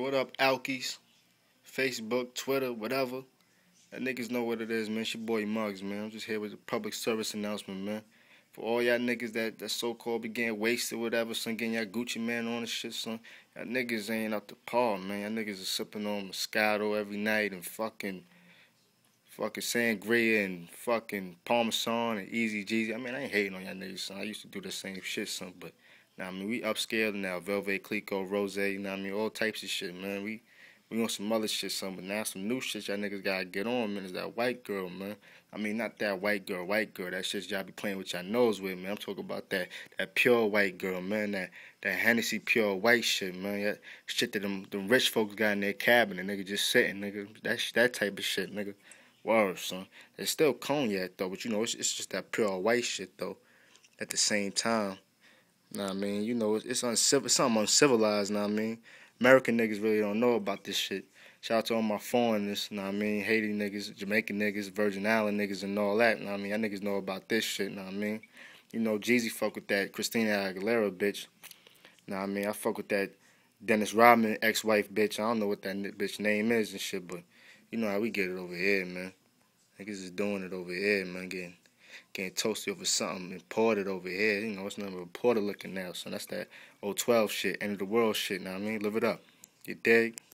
What up, Alkies? Facebook, Twitter, whatever. That niggas know what it is, man. It's your boy Muggs, man. I'm just here with a public service announcement, man. For all y'all niggas that so-called be getting wasted, whatever, son, getting y'all Gucci man on and shit, son. Y'all niggas ain't up to par, man. Y'all niggas are sipping on Moscato every night and fucking sangria and fucking Parmesan and Easy Jeezy. I mean, I ain't hating on y'all niggas, son. I used to do the same shit, son, but now, I mean, we upscale now. Velvet, Clico, Rose, you know what I mean? All types of shit, man. We on some other shit, son, but now some new shit y'all niggas gotta get on, man. Is that white girl, man. I mean, not that white girl. That shit y'all be playing with y'all nose with, man. I'm talking about that pure white girl, man. That Hennessy pure white shit, man. That shit that them rich folks got in their cabin, and nigga just sitting, nigga. That type of shit, nigga. Word, son. It's still cognac, though, but you know, it's just that pure white shit, though, at the same time. Know what I mean? You know, it's something uncivilized, know what I mean? American niggas really don't know about this shit. Shout out to all my foreigners, know what I mean? Haiti niggas, Jamaican niggas, Virgin Island niggas, and all that, know what I mean? Y'all niggas know about this shit, know what I mean? You know, Jeezy fuck with that Christina Aguilera bitch, know what I mean? I fuck with that Dennis Rodman ex-wife bitch. I don't know what that bitch name is and shit, but you know how we get it over here, man. Niggas is doing it over here, man, getting toasted over something imported over here. You know, it's nothing but imported looking now. So that's that 012 shit, end of the world shit, know what I mean? Live it up. You dig?